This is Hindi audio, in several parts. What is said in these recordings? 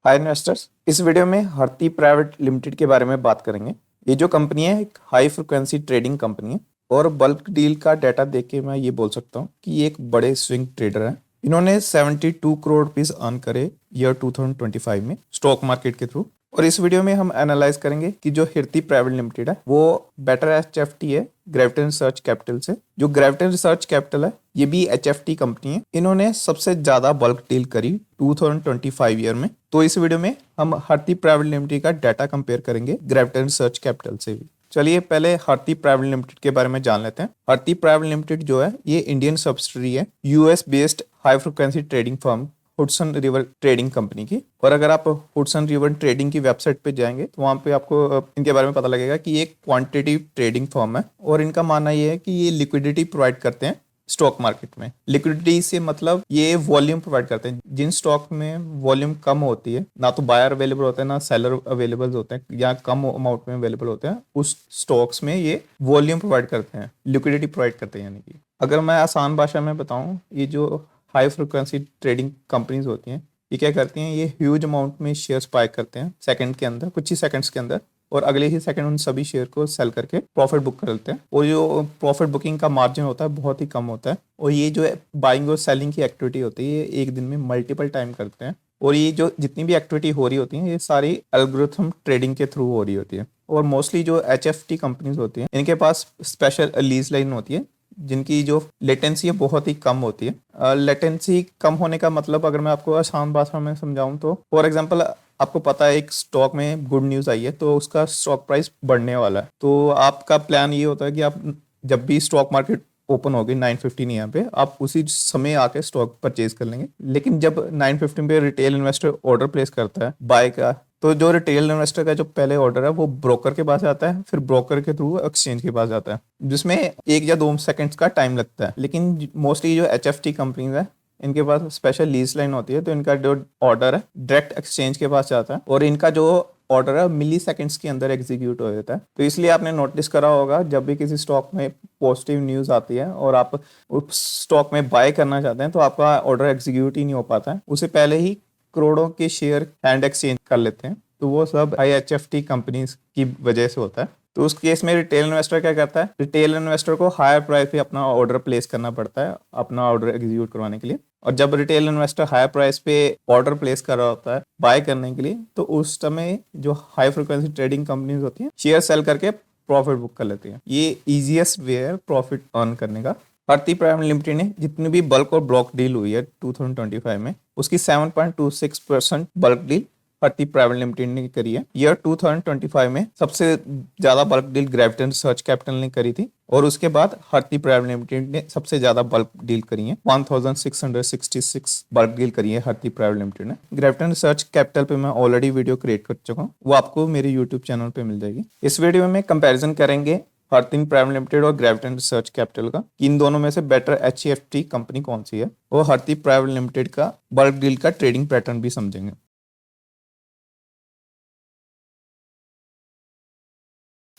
हाय इन्वेस्टर्स, इस वीडियो में हरती प्राइवेट लिमिटेड के बारे में बात करेंगे। ये जो कंपनी है एक हाई फ्रिक्वेंसी ट्रेडिंग कंपनी है और बल्क डील का डाटा देख के मैं ये बोल सकता हूँ कि ये एक बड़े स्विंग ट्रेडर है। इन्होंने 72 करोड़ रुपीस अर्न करे ईयर 2025 में स्टॉक मार्केट के थ्रू। और इस वीडियो में हम एनालाइज करेंगे कि जो हिरती प्राइवेट लिमिटेड है वो बेटर एचएफटी है ग्रेविटन रिसर्च कैपिटल से। जो ग्रेविटन रिसर्च कैपिटल है ये भी एचएफटी कंपनी है। इन्होंने सबसे ज्यादा बल्क डील करी 2025 ईयर में। तो इस वीडियो में हम हरती प्राइवेट लिमिटेड का डाटा कंपेयर करेंगे ग्रेविटन रिसर्च कैपिटल से भी। चलिए पहले हरती प्राइवेट लिमिटेड के बारे में जान लेते हैं। हरती प्राइवेट लिमिटेड जो है ये इंडियन सब्सिडरी है US based high frequency trading firm Hudson river trading company की। और अगर आप हुडसन रिवर ट्रेडिंग की वेबसाइट पे जाएंगे तो वहाँ पे आपको इनके बारे में पता लगेगा कि ये एक क्वांटिटेटिव ट्रेडिंग फर्म है और इनका मानना ये है कि ये लिक्विडिटी प्रोवाइड करते हैं स्टॉक मार्केट में। लिक्विडिटी से मतलब ये वॉल्यूम प्रोवाइड करते हैं। जिन स्टॉक में वॉल्यूम कम होती है, ना तो बायर अवेलेबल होता है ना सेलर अवेलेबल होते हैं या कम अमाउंट में अवेलेबल होते हैं, उस स्टॉक्स में ये वॉल्यूम प्रोवाइड करते हैं, लिक्विडिटी प्रोवाइड करते हैं। यानी कि अगर मैं आसान भाषा में बताऊं, ये जो हाई फ्रिक्वेंसी ट्रेडिंग कंपनीज होती हैं ये क्या करती हैं, ये ह्यूज अमाउंट में शेयर बाय करते हैं सेकंड के अंदर, कुछ ही सेकंड्स के अंदर, और अगले ही सेकंड उन सभी शेयर को सेल करके प्रॉफिट बुक कर लेते हैं। और जो प्रॉफिट बुकिंग का मार्जिन होता है बहुत ही कम होता है। और ये जो बाइंग और सेलिंग की एक्टिविटी होती है ये एक दिन में मल्टीपल टाइम करते हैं। और ये जो जितनी भी एक्टिविटी हो रही होती है ये सारी एल्गोरिथम ट्रेडिंग के थ्रू हो रही होती है। और मोस्टली जो एचएफटी कंपनीज होती हैं इनके पास स्पेशल लीज लाइन होती है जिनकी जो लेटेंसी है बहुत ही कम होती है। लेटेंसी कम होने का मतलब अगर मैं आपको आसान भाषा में समझाऊं तो फॉर एग्जांपल आपको पता है एक स्टॉक में गुड न्यूज़ आई है तो उसका स्टॉक प्राइस बढ़ने वाला है। तो आपका प्लान ये होता है कि आप जब भी स्टॉक मार्केट ओपन होगी 9:15 यहाँ पे आप उसी समय आके स्टॉक परचेज कर लेंगे। लेकिन जब 9:15 पे रिटेल इन्वेस्टर ऑर्डर प्लेस करता है बाय का, तो जो रिटेल इन्वेस्टर का जो पहले ऑर्डर है वो ब्रोकर के पास आता है, फिर ब्रोकर के थ्रू एक्सचेंज के पास आता है, जिसमें 1 या 2 सेकंड्स का टाइम लगता है। लेकिन मोस्टली जो एचएफटी कंपनीज है इनके पास स्पेशल लीज लाइन होती है, तो इनका जो ऑर्डर है डायरेक्ट एक्सचेंज के पास जाता है और इनका जो ऑर्डर है मिली सेकंड्स के अंदर एग्जीक्यूट हो जाता है। तो इसलिए आपने नोटिस करा होगा जब भी किसी स्टॉक में पॉजिटिव न्यूज़ आती है और आप उस स्टॉक में बाय करना चाहते हैं तो आपका ऑर्डर एग्जीक्यूट ही नहीं हो पाता है, उससे पहले ही करोड़ों के शेयर हैंड एक्सचेंज कर लेते हैं। तो वो सब IHFT कंपनीज की वजह से होता है। तो उस केस में रिटेल इन्वेस्टर क्या करता है, रिटेल इन्वेस्टर को हायर प्राइस पे अपना ऑर्डर प्लेस करना पड़ता है अपना ऑर्डर एग्जीक्यूट करवाने के लिए। और जब रिटेल इन्वेस्टर हायर प्राइस पे ऑर्डर प्लेस कर रहा होता है बाय करने के लिए, तो उस समय जो हाई फ्रिक्वेंसी ट्रेडिंग कंपनीज होती हैं शेयर सेल करके प्रॉफिट बुक कर लेती हैं। ये इजीएस्ट वे है प्रॉफिट अर्न करने का। हरती प्राइवेट लिमिटेड ने जितनी भी बल्क और ब्लॉक डील हुई है 2025 में उसकी 7.26% बल्क डील हरती प्राइवेट लिमिटेड ने करी है। ईयर 2025 में सबसे ज्यादा बल्क डील ग्रेविटन रिसर्च कैपिटल ने करी थी और उसके बाद हरती प्राइवेट लिमिटेड ने सबसे ज्यादा बल्क डील करी है। 1666 बल्क डील करी है हरती प्राइवेट लिमिटेड ने। ग्रेविटन रिसर्च कैपिटल पे मैं ऑलरेडी वीडियो क्रिएट कर चुका हूँ, वो आपको मेरे यूट्यूब चैनल पे मिल जाएगी। इस वीडियो में कंपेरिजन करेंगे हरती प्राइवेट लिमिटेड और ग्रेविटन रिसर्च कैपिटल का, इन दोनों में से बेटर HFT कंपनी कौन सी है, और हरती प्राइवेट लिमिटेड का बल्क डील का ट्रेडिंग पैटर्न भी समझेंगे।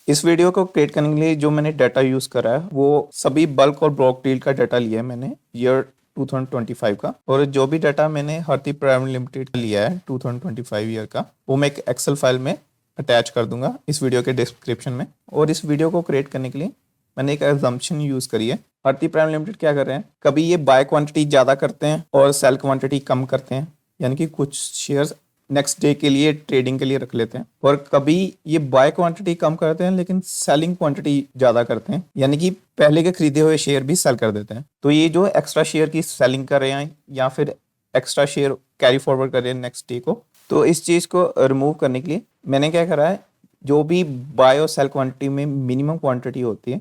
इस वीडियो को क्रिएट करने के लिए जो मैंने डाटा यूज करा है वो सभी बल्क और ब्लॉक डील का डाटा लिया है मैंने ईयर 2025 का। और जो भी डाटा मैंने हरती प्राइवेट लिमिटेड का लिया है 2025 ईयर का वो मैं एक एक्सेल फाइल में अटैच कर दूंगा इस वीडियो के डिस्क्रिप्शन में। और इस वीडियो को क्रिएट करने के लिए मैंने एक एजम्पशन यूज करी है। हरती प्राइवेट लिमिटेड क्या कर रहे हैं, कभी ये बाय क्वांटिटी ज्यादा करते हैं और सेल क्वांटिटी कम करते हैं, यानी कि कुछ शेयर्स नेक्स्ट डे के लिए ट्रेडिंग के लिए रख लेते हैं, और कभी ये बाय क्वांटिटी कम करते हैं लेकिन सेलिंग क्वांटिटी ज्यादा करते हैं, यानी कि पहले के खरीदे हुए शेयर भी सेल कर देते हैं। तो ये जो एक्स्ट्रा शेयर की सेलिंग कर रहे हैं या फिर एक्स्ट्रा शेयर कैरी फॉरवर्ड कर रहे हैं नेक्स्ट डे को, तो इस चीज को रिमूव करने के लिए मैंने क्या करा है, जो भी बाय और सेल क्वांटिटी में मिनिमम क्वांटिटी होती है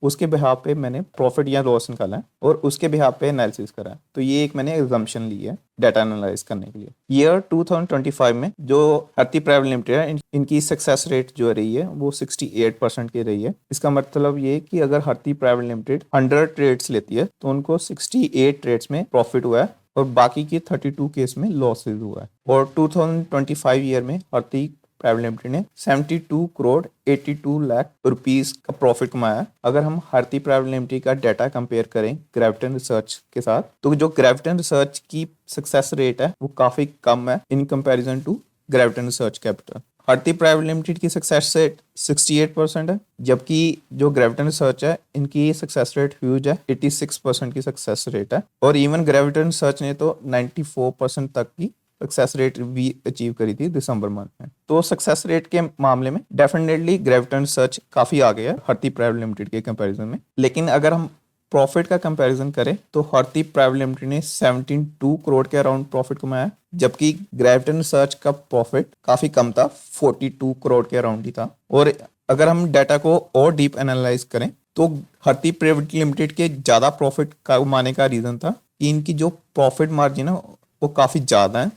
उसके बिहाफ पे मैंने प्रॉफिट या लॉस निकाला है और उसके बिहाफ पे एनालिसिस करा है। तो ये एक मैंने एग्जाम्पशन ली है डाटा एनालाइज करने के लिए। ईयर 2025 में जो हरती प्राइवेट लिमिटेड है इनकी सक्सेस रेट जो रही है वो 68% की रही है। इसका मतलब ये कि अगर हरती प्राइवेट लिमिटेड 100 ट्रेड्स लेती है तो उनको 68 ट्रेड्स में प्रॉफिट हुआ है और बाकी की 32 केस में लॉसेज हुआ है। और 2025 ईयर में हरती प्राइवेट लिमिटेड ने 72 करोड़ 82 लाख रुपीस का प्रॉफिट कमाया। अगर हम भारतीय प्राइवेट लिमिटेड का डाटा कंपेयर करें ग्रेविटन रिसर्च के साथ, तो जो ग्रेविटन रिसर्च की सक्सेस रेट है वो काफी कम है in comparison to Graviton research capital. Bharatiya private limited की सक्सेस रेट 68% है, जबकि जो ग्रेविटन रिसर्च है इनकी सक्सेस रेट ह्यूज है, 86% की सक्सेस रेट है। और इवन ग्रेविटन रिसर्च ने तो 94% तक की सक्सेस रेट भी अचीव करी थी दिसंबर मंथ में। तो सक्सेस रेट के मामले में डेफिनेटली ग्रेविटन रिसर्च काफी आगे है भारतीय प्राइवेट लिमिटेड के कंपैरिजन में। लेकिन अगर हम प्रॉफिट का कंपैरिजन करें तो भारतीय प्राइवेट लिमिटेड ने 72 करोड़ के अराउंड प्रॉफिट कमाया, जबकि ग्रेविटन रिसर्च का प्रॉफिट काफी कम था, 42 करोड़ के अराउंड ही था। और अगर हम डाटा को और डीप एनालाइज करें तो भारतीय प्राइवेट लिमिटेड के ज्यादा प्रॉफिट कमाने का रीजन था कि इनकी जो प्रॉफिट मार्जिन है वो काफी ज्यादा है।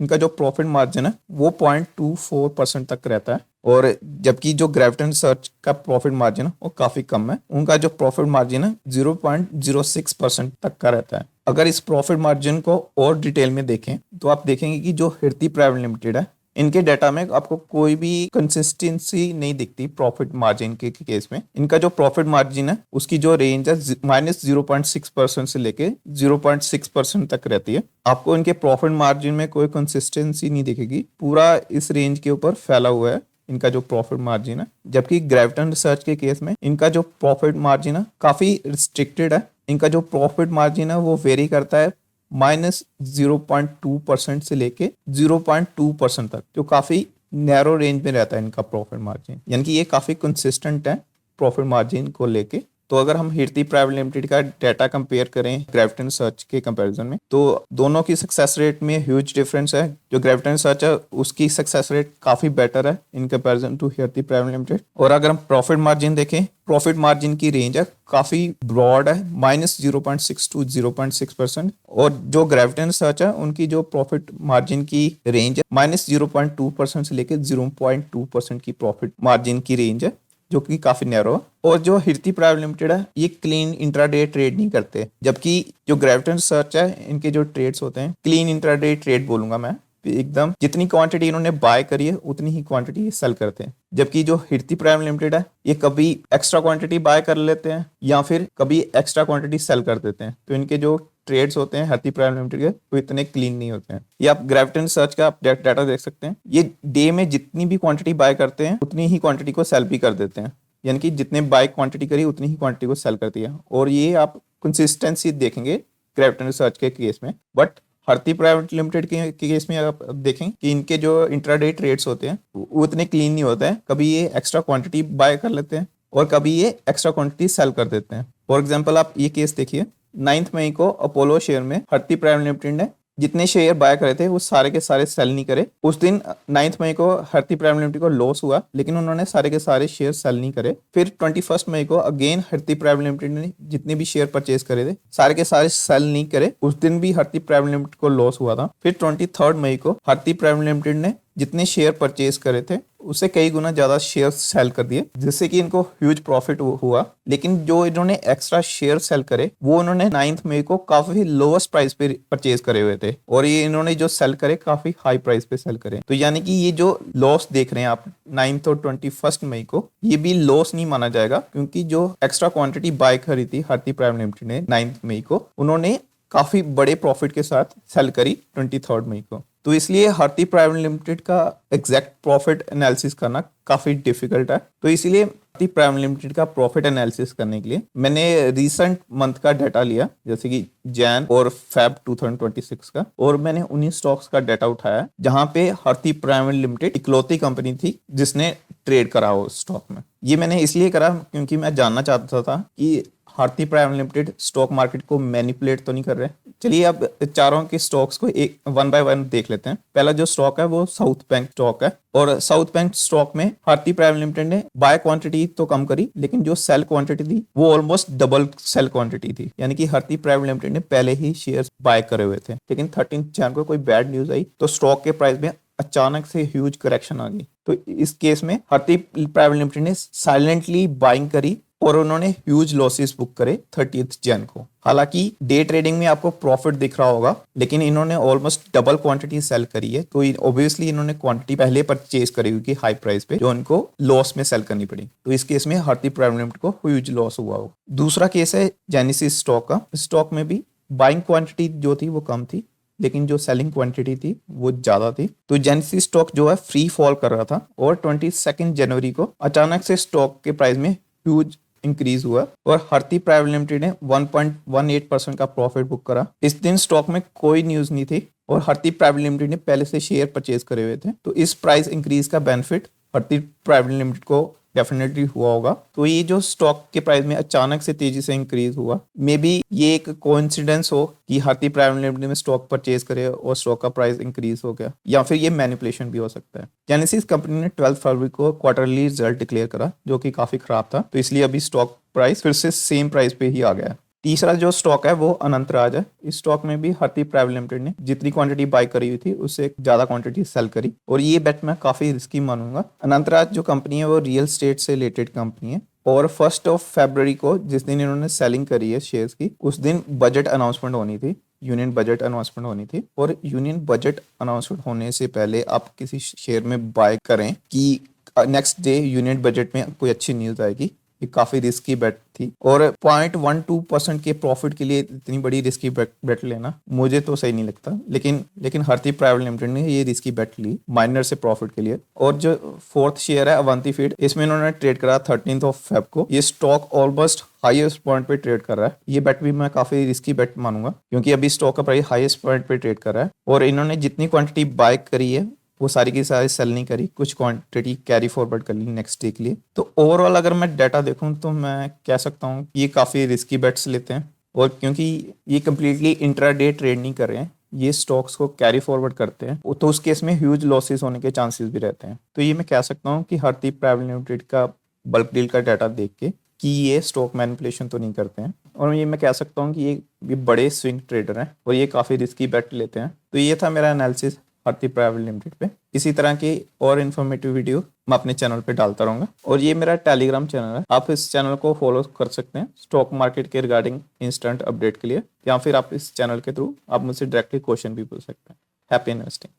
इनका जो प्रॉफिट मार्जिन है वो 0.24% तक रहता है, और जबकि जो ग्रेविटन रिसर्च का प्रॉफिट मार्जिन है वो काफी कम है, उनका जो प्रॉफिट मार्जिन है 0.06% तक का रहता है। अगर इस प्रॉफिट मार्जिन को और डिटेल में देखें तो आप देखेंगे कि जो भारतीय प्राइवेट लिमिटेड है इनके डाटा में आपको कोई भी कंसिस्टेंसी नहीं दिखती प्रॉफिट मार्जिन के केस में। इनका जो प्रॉफिट मार्जिन है उसकी जो रेंज है -0.6% से लेके 0.6% तक रहती है। आपको इनके प्रॉफिट मार्जिन में कोई कंसिस्टेंसी नहीं दिखेगी, पूरा इस रेंज के ऊपर फैला हुआ है इनका जो प्रॉफिट मार्जिन है। जबकि ग्रेविटन रिसर्च के केस में इनका जो प्रॉफिट मार्जिन है काफी रिस्ट्रिक्टेड है। इनका जो प्रॉफिट मार्जिन है वो वेरी करता है -0.2% से लेके 0.2% तक, जो काफी नैरो रेंज में रहता है इनका प्रॉफिट मार्जिन, यानी कि ये काफी कंसिस्टेंट है प्रॉफिट मार्जिन को लेके। तो अगर हम भारतीय प्राइवेट लिमिटेड का डाटा कंपेयर करें ग्रेविटन रिसर्च के कंपैरिजन में तो दोनों की सक्सेस रेट में ह्यूज डिफरेंस है। जो ग्रेविटन रिसर्च है उसकी सक्सेस रेट काफी बेटर है इन कंपैरिजन टू भारतीय प्राइवेट लिमिटेड। और अगर हम प्रॉफिट मार्जिन देखें, प्रॉफिट मार्जिन की रेंज है काफी ब्रॉड है, -0.6 to 0.6%। और जो ग्रेविटन रिसर्च है उनकी जो प्रॉफिट मार्जिन की रेंज है -0.2% से लेकर 0.2% की प्रॉफिट मार्जिन की रेंज है, जो कि काफी नैरो है। और जो भारतीय प्राइवेट लिमिटेड है ये क्लीन इंट्राडे ट्रेड नहीं करते, जबकि जो ग्रेविटन रिसर्च है इनके जो ट्रेड्स होते हैं क्लीन इंट्राडे ट्रेड बोलूंगा मैं, एकदम जितनी क्वांटिटी इन्होंने बाय करी है उतनी ही क्वांटिटी सेल करते हैं। जबकि जो भारतीय प्राइवेट लिमिटेड है ये कभी एक्स्ट्रा क्वांटिटी बाय कर लेते हैं या फिर कभी एक्स्ट्रा क्वांटिटी सेल कर देते हैं। तो इनके जो ट्रेड्स होते हैं भारतीय प्राइवेट लिमिटेड के वो इतने क्लीन नहीं होते हैं। ये आप ग्रेविटन रिसर्च का आप डाटा देख सकते हैं, ये डे में जितनी भी क्वांटिटी बाय करते हैं उतनी ही क्वांटिटी को सेल भी कर देते हैं, यानी कि जितने बाय क्वांटिटी करी उतनी ही क्वांटिटी को सेल करती है। और ये आप कंसिस्टेंसी देखेंगे ग्रेविटन रिसर्च के केस में। बट भारतीय प्राइवेट लिमिटेड के केस में आप देखें कि इनके जो इंट्राडे ट्रेड्स होते हैं वो उतने क्लीन नहीं होते हैं, कभी ये एक्स्ट्रा क्वांटिटी बाय कर लेते हैं और कभी ये एक्स्ट्रा क्वांटिटी सेल कर देते हैं। फॉर एग्जांपल आप ये केस देखिए, 9 मई को अपोलो शेयर में भारतीय प्राइवेट लिमिटेड ने जितने शेयर बाय करे थे वो सारे के सारे सेल नहीं करे। उस दिन 9 मई को भारतीय प्राइवेट लिमिटेड को लॉस हुआ, लेकिन उन्होंने सारे के सारे शेयर सेल नहीं करे। फिर 21 मई को अगेन भारतीय प्राइवेट लिमिटेड ने जितने भी शेयर परचेज करे थे सारे के सारे सेल नहीं करे, उस दिन भी भारतीय प्राइवेट लिमिटेड को लॉस हुआ था। फिर 23 मई को भारतीय प्राइवेट लिमिटेड ने जितने शेयर परचेज करे थे उससे कई गुना ज्यादा शेयर सेल कर दिए, जिससे कि इनको ह्यूज प्रॉफिट हुआ। लेकिन जो इन्होंने एक्स्ट्रा शेयर सेल करे वो इन्होंने 9 मई को काफी लोवेस्ट प्राइस पे परचेज करे हुए थे, और ये इन्होंने जो सेल करे काफी हाई प्राइस पे सेल करे। तो यानी कि ये जो लॉस देख रहे हैं आप 9 और 21 मई को, ये भी लॉस नहीं माना जाएगा, क्योंकि जो एक्स्ट्रा क्वांटिटी बाय करी थी भारतीय प्राइवेट लिमिटेड ने 9 मई को, उन्होंने काफी बड़े प्रॉफिट के साथ सेल करी 23 मई को। तो इसलिए भारतीय प्राइवेट लिमिटेड का एग्जैक्ट प्रॉफिट एनालिसिस करना काफी डिफिकल्ट है। तो इसलिए भारतीय प्राइवेट लिमिटेड का प्रॉफिट एनालिसिस करने के लिए मैंने रीसेंट मंथ का डाटा लिया, जैसे कि जैन और फेब 2026 का, और मैंने उन्हीं स्टॉक्स का डाटा उठाया जहां पे भारतीय प्राइवेट लिमिटेड इकलौती कंपनी थी जिसने ट्रेड करा हो स्टॉक में। ये मैंने इसलिए करा क्योंकि मैं जानना चाहता था कि भारतीय प्राइवेट लिमिटेड स्टॉक मार्केट को मैनिपुलेट तो नहीं कर रहे। चलिए अब चारों के स्टॉक्स को एक वन बाय वन देख लेते हैं। पहला जो स्टॉक है वो साउथ बैंक स्टॉक है, और साउथ बैंक स्टॉक में भारतीय प्राइवेट लिमिटेड ने बाय क्वांटिटी तो कम करी, लेकिन जो सेल क्वांटिटी थी वो ऑलमोस्ट डबल सेल क्वांटिटी थी, यानी कि भारतीय प्राइवेट लिमिटेड ने पहले ही शेयर बाय करे हुए थे। लेकिन 13 जैन को कोई बैड न्यूज आई तो स्टॉक के प्राइस में अचानक से ह्यूज करेक्शन आ गई। तो इस केस में भारतीय प्राइवेट लिमिटेड ने साइलेंटली बाइंग करी और उन्होंने ह्यूज लॉसेस बुक करे 30th जन को। हालांकि डे ट्रेडिंग में आपको प्रॉफिट दिख रहा होगा, लेकिन इन्होंने ऑलमोस्ट डबल क्वांटिटी सेल करी है, तो ऑब्वियसली इन्होंने क्वांटिटी पहले परचेज करी हुई थी हाई प्राइस पे, जो इनको लॉस में सेल करनी पड़ी। तो इस केस में भारतीय प्राइवेट लिमिटेड को ह्यूज लॉस हुआ होगा। दूसरा केस है जेनेसिस स्टॉक का। स्टॉक में भी बाइंग क्वांटिटी जो थी वो कम थी, लेकिन जो सेलिंग क्वांटिटी थी वो ज्यादा थी। तो जेनेसिस स्टॉक जो है फ्री फॉल कर रहा था, और 22 जनवरी को अचानक से स्टॉक के प्राइस में ह्यूज इंक्रीज हुआ और भारतीय प्राइवेट लिमिटेड ने 1.18% का प्रॉफिट बुक करा। इस दिन स्टॉक में कोई न्यूज नहीं थी और भारतीय प्राइवेट लिमिटेड ने पहले से शेयर परचेज करे हुए थे, तो इस प्राइस इंक्रीज का बेनिफिट भारतीय प्राइवेट लिमिटेड को डेफिनेटली हुआ होगा। तो ये जो स्टॉक के प्राइस में अचानक से तेजी से इंक्रीज हुआ, मे बी ये एक कोइंसिडेंस हो कि भारतीय प्राइवेट लिमिटेड में स्टॉक परचेज करे और स्टॉक का प्राइस इंक्रीज हो गया, या फिर ये मैनिपुलेशन भी हो सकता है। जेनेसिस कंपनी ने 12 फरवरी को क्वार्टरली रिजल्ट डिक्लेयर करा, जो कि काफी खराब था, तो इसलिए अभी स्टॉक प्राइस फिर से सेम प्राइस पे ही आ गया है। तीसरा जो स्टॉक है वो अनंतराज है। इस स्टॉक में भी भारतीय प्राइवेट लिमिटेड ने जितनी क्वांटिटी बाय करी हुई थी उससे ज्यादा क्वांटिटी सेल करी, और ये बेट मैं काफी रिस्की मानूंगा। अनंतराज जो कंपनी है वो रियल स्टेट से रिलेटेड कंपनी है, और 1 फरवरी को जिस दिन इन्होंने सेलिंग करी है शेयर्स की, उस दिन बजट अनाउंसमेंट होनी थी, यूनियन बजट अनाउंसमेंट होनी थी। और यूनियन बजट अनाउंसमेंट होने से पहले आप किसी शेयर में बाय करें कि नेक्स्ट डे यूनियन बजट में कोई अच्छी न्यूज आएगी, ये काफी रिस्की बेट थी। और 0.12% के प्रॉफिट के लिए इतनी बड़ी रिस्की बेट लेना मुझे तो सही नहीं लगता, लेकिन भारतीय प्राइवेट लिमिटेड ने ये रिस्की बेट ली माइनर से प्रॉफिट के लिए। और जो फोर्थ शेयर है अवंती फीड, इसमें इन्होंने ट्रेड करा 13 फेब को। ये स्टॉक ऑलमोस्ट हाईएस्ट पॉइंट पे ट्रेड कर रहा है। ये बेट भी मैं काफी रिस्की बेट मानूंगा, क्योंकि अभी स्टॉक का प्राइस हाईएस्ट पॉइंट पे ट्रेड कर रहा है, और इन्होंने जितनी क्वांटिटी बाय करी है वो सारी की सारी सेल नहीं करी, कुछ क्वांटिटी कैरी फॉरवर्ड कर ली नेक्स्ट डे के लिए। तो ओवरऑल अगर मैं डाटा देखूं तो मैं कह सकता हूं कि ये काफ़ी रिस्की बेट्स लेते हैं, और क्योंकि ये कम्प्लीटली इंट्राडे ट्रेड नहीं कर रहे हैं, ये स्टॉक्स को कैरी फॉरवर्ड करते हैं, तो उस केस में ह्यूज लॉसेस होने के चांसेस भी रहते हैं। तो ये मैं कह सकता हूँ कि भारतीय प्राइवेट लिमिटेड का बल्क डील का डाटा देख के कि ये स्टॉक मैनिपुलेशन तो नहीं करते हैं, और ये मैं कह सकता हूँ कि ये बड़े स्विंग ट्रेडर हैं और ये काफ़ी रिस्की बेट लेते हैं। तो ये था मेरा एनालिसिस भारतीय प्राइवेट लिमिटेड पे। इसी तरह की और इन्फॉर्मेटिव वीडियो मैं अपने चैनल पे डालता रहूंगा, और ये मेरा टेलीग्राम चैनल है, आप इस चैनल को फॉलो कर सकते हैं स्टॉक मार्केट के रिगार्डिंग इंस्टेंट अपडेट के लिए, या फिर आप इस चैनल के थ्रू आप मुझसे डायरेक्टली क्वेश्चन भी पूछ सकते हैं। Happy investing.